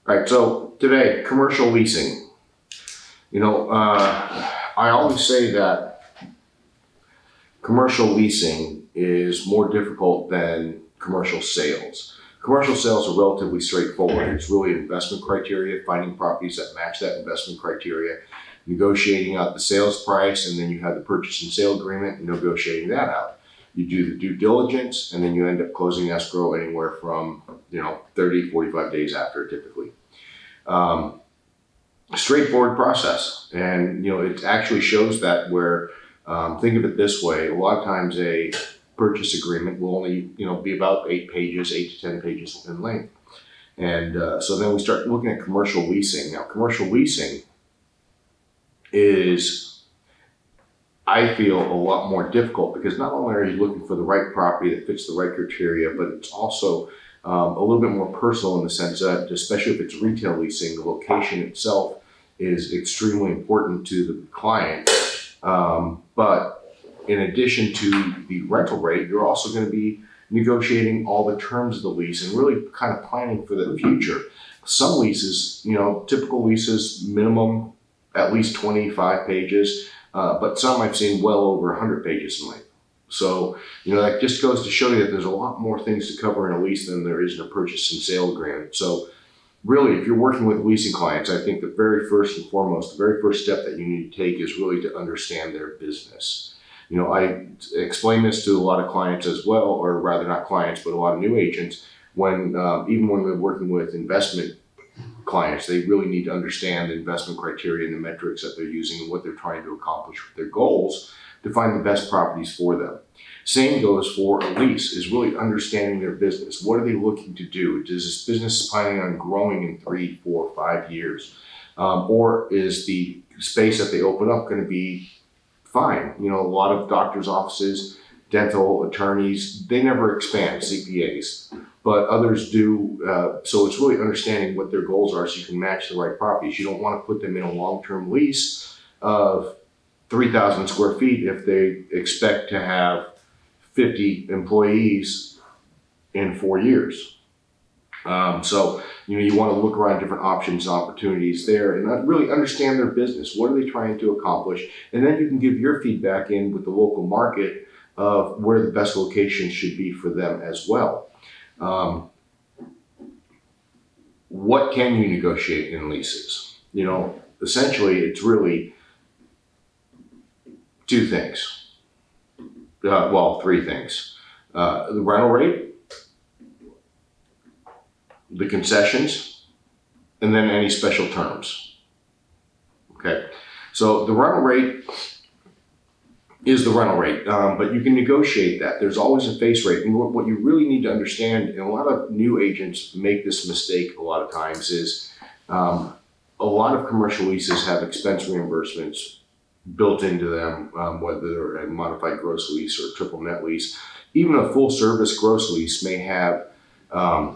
All right, so today, commercial leasing. I always say that commercial leasing is more difficult than commercial sales. Commercial sales are relatively straightforward. It's really investment criteria, finding properties that match that investment criteria, negotiating out the sales price, and then you have the purchase and sale agreement and negotiating that out. You do the due diligence, and then you end up closing escrow anywhere from 30, 45 days after typically. Straightforward process, and it actually shows that where think of it this way: a lot of times a purchase agreement will only be about 8 to 10 pages in length, and so then we start looking at commercial leasing. Now, commercial leasing is, I feel, a lot more difficult because not only are you looking for the right property that fits the right criteria, but it's also a little bit more personal in the sense that, especially if it's retail leasing, the location itself is extremely important to the client. But in addition to the rental rate, you're also going to be negotiating all the terms of the lease and really kind of planning for the future. Some leases, typical leases, minimum at least 25 pages, but some I've seen well over 100 pages in length. So, that just goes to show you that there's a lot more things to cover in a lease than there is in a purchase and sale agreement. So really, if you're working with leasing clients, I think the very first and foremost, the very first step that you need to take is really to understand their business. I explain this to a lot of clients as well, or rather not clients, but a lot of new agents, even when they're working with investment clients, they really need to understand the investment criteria and the metrics that they're using and what they're trying to accomplish with their goals to find the best properties for them. Same goes for a lease, is really understanding their business. What are they looking to do? Is this business planning on growing in 3, 4, 5 years? Or is the space that they open up going to be fine? A lot of doctors' offices, dental attorneys, they never expand, CPAs, but others do. So it's really understanding what their goals are so you can match the right properties. You don't want to put them in a long-term lease of 3,000 square feet if they expect to have 50 employees in 4 years. So you want to look around different options and opportunities there and really understand their business. What are they trying to accomplish? And then you can give your feedback in with the local market of where the best location should be for them as well. What can you negotiate in leases? Essentially it's really 2 things. Well, 3 things. The rental rate, the concessions, and then any special terms. Okay, so the rental rate is the rental rate, but you can negotiate that. There's always a face rate. And what you really need to understand, and a lot of new agents make this mistake a lot of times, is a lot of commercial leases have expense reimbursements built into them, whether they're a modified gross lease or a triple net lease. Even a full service gross lease may have a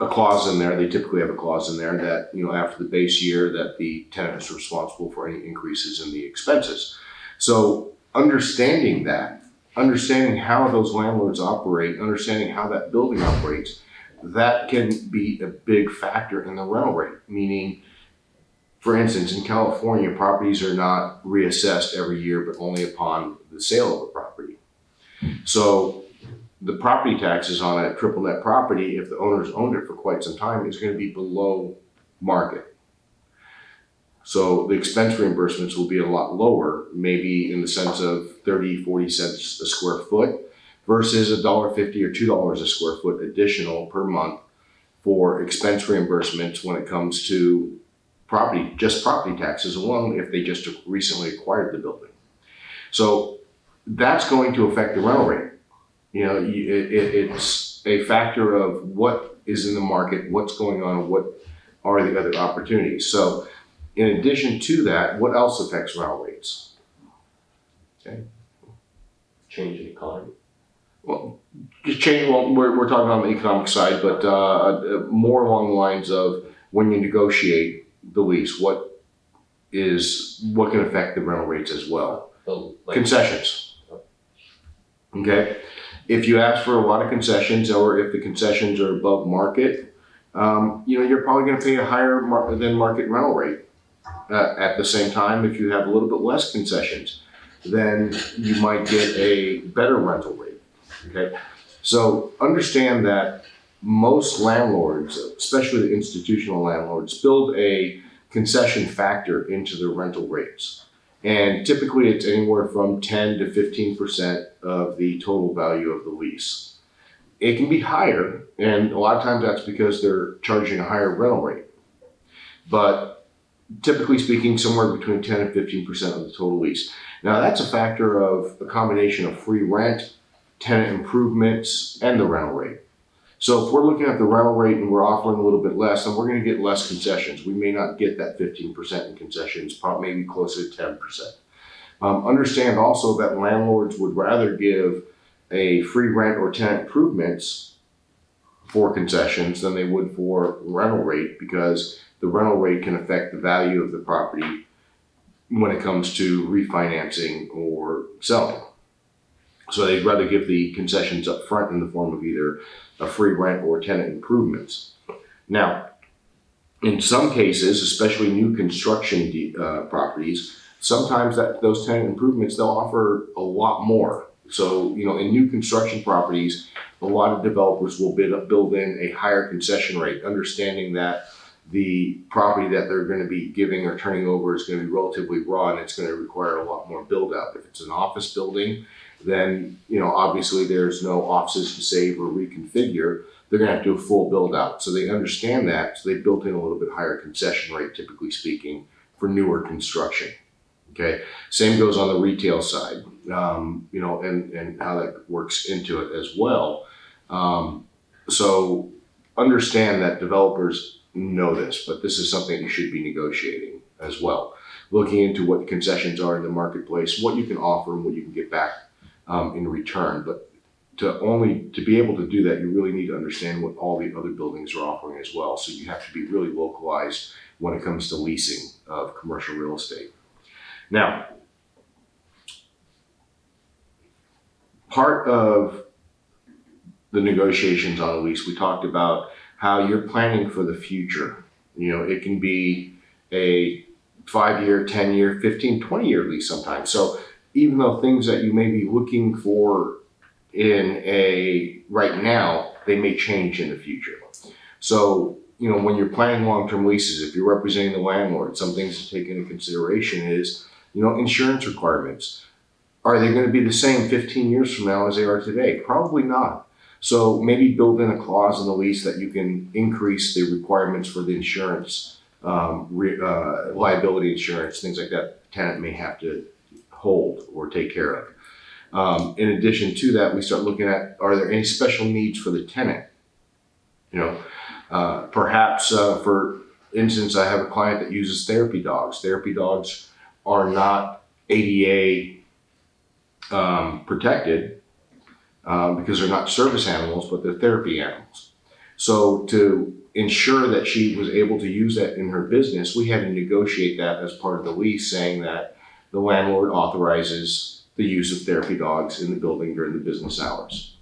clause in there. They typically have a clause in there that, after the base year, that the tenant is responsible for any increases in the expenses. So understanding that, understanding how those landlords operate, understanding how that building operates, that can be a big factor in the rental rate. Meaning, for instance, in California, properties are not reassessed every year, but only upon the sale of a property. So the property taxes on a triple net property, if the owner's owned it for quite some time, is going to be below market. So the expense reimbursements will be a lot lower, maybe in the sense of 30, 40 cents a square foot versus $1.50 or $2 a square foot additional per month for expense reimbursements when it comes to property taxes alone if they just recently acquired the building. So that's going to affect the rental rate. It's a factor of what is in the market, what's going on, what are the other opportunities. So in addition to that, what else affects rental rates? Okay. Change in economy. Well, just change. Well, we're talking on the economic side, but more along the lines of when you negotiate the lease, what can affect the rental rates as well? Concessions. Okay. If you ask for a lot of concessions, or if the concessions are above market, you're probably going to pay a higher than market rental rate. At the same time, if you have a little bit less concessions, then you might get a better rental rate. Okay, so understand that most landlords, especially the institutional landlords, build a concession factor into their rental rates. And typically it's anywhere from 10 to 15% of the total value of the lease. It can be higher, and a lot of times that's because they're charging a higher rental rate. But typically speaking, somewhere between 10 and 15% of the total lease. Now that's a factor of a combination of free rent, tenant improvements, and the rental rate. So if we're looking at the rental rate and we're offering a little bit less, then we're going to get less concessions. We may not get that 15% in concessions, probably maybe closer to 10%. Understand also that landlords would rather give a free rent or tenant improvements for concessions than they would for rental rate, because the rental rate can affect the value of the property when it comes to refinancing or selling. So they'd rather give the concessions up front in the form of either a free rent or tenant improvements. Now, in some cases, especially new construction properties, sometimes those tenant improvements, they'll offer a lot more. So, in new construction properties, a lot of developers will build in a higher concession rate, understanding that the property that they're going to be giving or turning over is going to be relatively raw, and it's going to require a lot more build out. If it's an office building, then obviously there's no offices to save or reconfigure. They're going to have to do a full build out. So they understand that, so they built in a little bit higher concession rate, typically speaking, for newer construction. Okay, same goes on the retail side, and how that works into it as well. So understand that developers know this, but this is something you should be negotiating as well. Looking into what the concessions are in the marketplace, what you can offer and what you can get back in return. But to be able to do that, you really need to understand what all the other buildings are offering as well. So you have to be really localized when it comes to leasing of commercial real estate. Now, part of the negotiations on a lease, we talked about how you're planning for the future. It can be a 5-year, 10-year, 15, 20-year lease sometimes. So even though things that you may be looking for right now, they may change in the future. So, when you're planning long-term leases, if you're representing the landlord, some things to take into consideration is, insurance requirements. Are they going to be the same 15 years from now as they are today? Probably not. So maybe build in a clause in the lease that you can increase the requirements for the insurance, liability insurance, things like that the tenant may have to hold or take care of. In addition to that, we start looking at, are there any special needs for the tenant? Perhaps for instance, I have a client that uses therapy dogs. Therapy dogs are not ADA protected because they're not service animals, but they're therapy animals. So to ensure that she was able to use that in her business, we had to negotiate that as part of the lease, saying that the landlord authorizes the use of therapy dogs in the building during the business hours.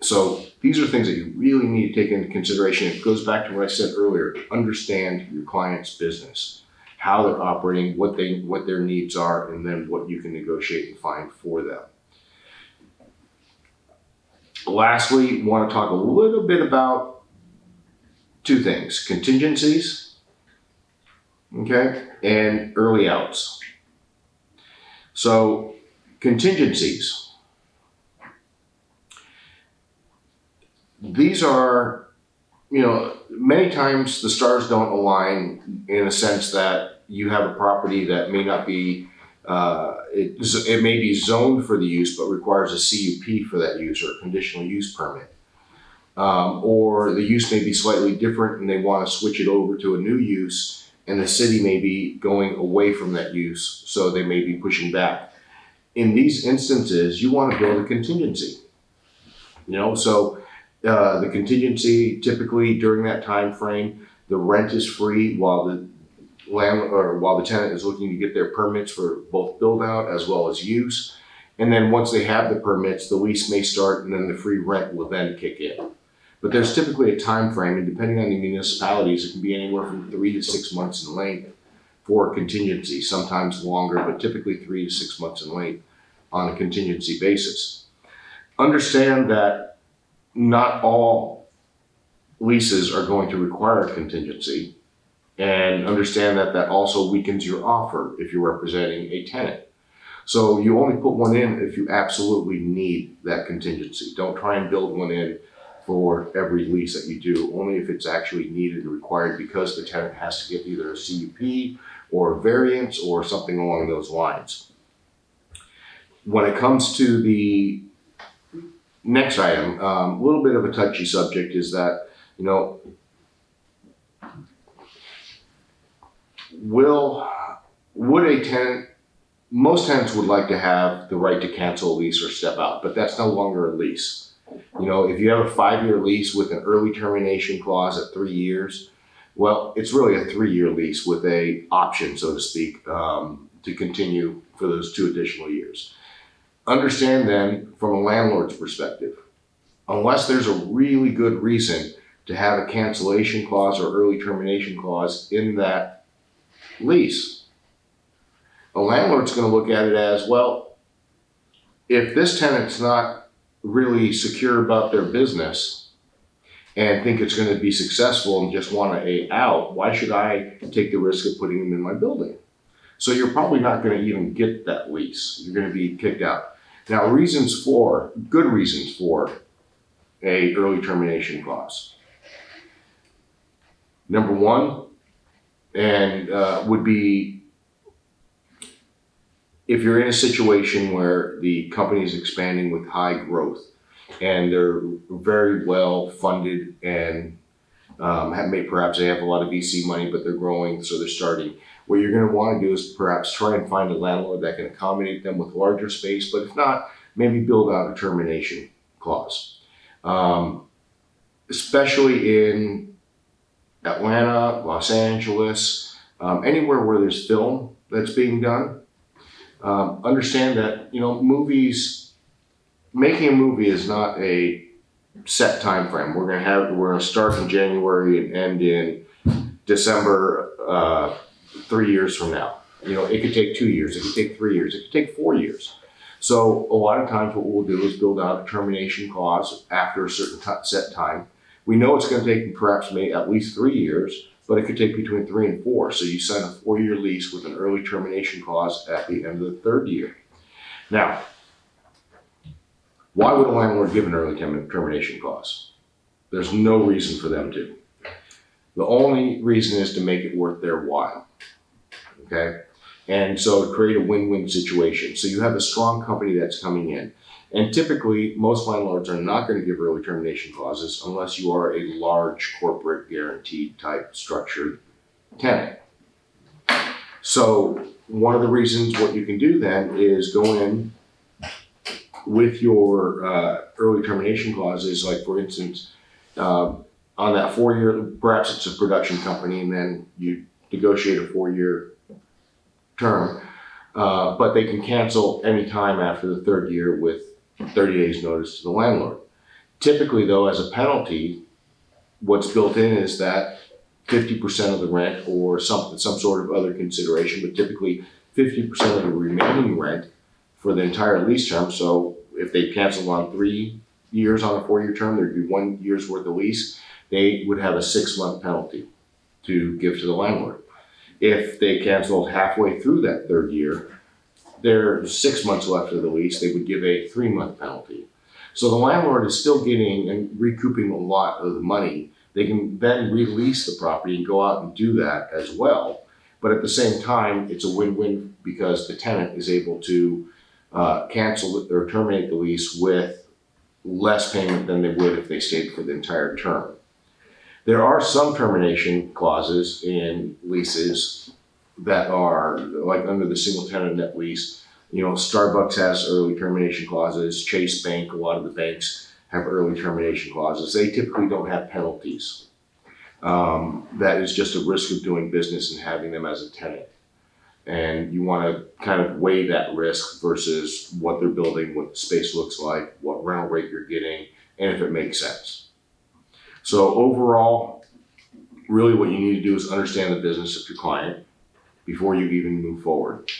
So these are things that you really need to take into consideration. It goes back to what I said earlier. Understand your client's business, how they're operating, what their needs are, and then what you can negotiate and find for them. Lastly, want to talk a little bit about two things: contingencies, okay, and early outs. So contingencies. These are, many times the stars don't align in a sense that you have a property that may not be, it may be zoned for the use, but requires a CUP for that use or a conditional use permit. Or the use may be slightly different and they want to switch it over to a new use, and the city may be going away from that use, so they may be pushing back. In these instances, you want to build a contingency. So the contingency, typically during that time frame, the rent is free while the tenant is looking to get their permits for both build out as well as use. And then once they have the permits, the lease may start, and then the free rent will then kick in. But there's typically a time frame, and depending on the municipalities, it can be anywhere from 3 to 6 months in length for contingency, sometimes longer, but typically 3 to 6 months in length on a contingency basis. Understand that not all leases are going to require a contingency, and understand that that also weakens your offer if you're representing a tenant. So you only put one in if you absolutely need that contingency. Don't try and build one in for every lease that you do, only if it's actually needed and required because the tenant has to get either a CUP or a variance or something along those lines. When it comes to the next item, a little bit of a touchy subject is that, would a tenant, most tenants would like to have the right to cancel a lease or step out, but that's no longer a lease. If you have a 5-year lease with an early termination clause at 3 years, well, it's really a 3-year lease with a option, so to speak, to continue for those 2 additional years. Understand then, from a landlord's perspective, unless there's a really good reason to have a cancellation clause or early termination clause in that lease, a landlord's going to look at it as, well, if this tenant's not really secure about their business and think it's going to be successful and just want to out, why should I take the risk of putting them in my building? So you're probably not going to even get that lease. You're going to be kicked out. Now, good reasons for a early termination clause. Number one, would be if you're in a situation where the company is expanding with high growth and they're very well funded and perhaps they have a lot of VC money, but they're growing, so they're starting. What you're going to want to do is perhaps try and find a landlord that can accommodate them with larger space, but if not, maybe build out a termination clause. Especially in Atlanta, Los Angeles, anywhere where there's film that's being done. Understand that, making a movie is not a set time frame. We're going to start in January and end in December 3 years from now. It could take 2 years, it could take 3 years, it could take 4 years. So a lot of times what we'll do is build out a termination clause after a certain set time. We know it's going to take perhaps maybe at least 3 years, but it could take between 3 and 4. So you sign a 4-year lease with an early termination clause at the end of the 3rd year. Now, why would a landlord give an early termination clause? There's no reason for them to. The only reason is to make it worth their while, okay? And so to create a win-win situation. So you have a strong company that's coming in. And typically, most landlords are not going to give early termination clauses unless you are a large corporate guaranteed type structured tenant. So one of the reasons what you can do then is go in with your early termination clauses, like for instance, on that 4-year, perhaps it's a production company and then you negotiate a 4-year term, but they can cancel any time after the 3rd year with 30 days notice to the landlord. Typically though, as a penalty, what's built in is that 50% of the rent or some sort of other consideration, but typically 50% of the remaining rent for the entire lease term. So if they canceled on 3 years on a 4-year term, there'd be 1 year's worth of lease. They would have a 6-month penalty to give to the landlord. If they canceled halfway through that 3rd year, there's 6 months left of the lease, they would give a 3-month penalty. So the landlord is still getting and recouping a lot of the money. They can then release the property and go out and do that as well. But at the same time, it's a win-win because the tenant is able to cancel or terminate the lease with less payment than they would if they stayed for the entire term. There are some termination clauses in leases that are like under the single tenant net lease. Starbucks has early termination clauses. Chase Bank, a lot of the banks have early termination clauses. They typically don't have penalties. That is just a risk of doing business and having them as a tenant. And you want to kind of weigh that risk versus what they're building, what the space looks like, what rental rate you're getting, and if it makes sense. So overall, really what you need to do is understand the business of your client before you even move forward.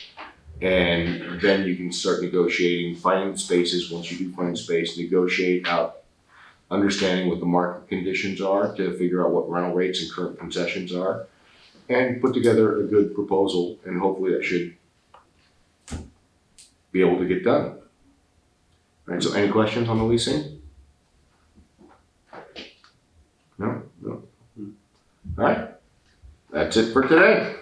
And then you can start negotiating, finding spaces. Once you do find space, negotiate out, understanding what the market conditions are to figure out what rental rates and current concessions are, and put together a good proposal, and hopefully that should be able to get done. All right, so any questions on the leasing? No? No. All right, that's it for today.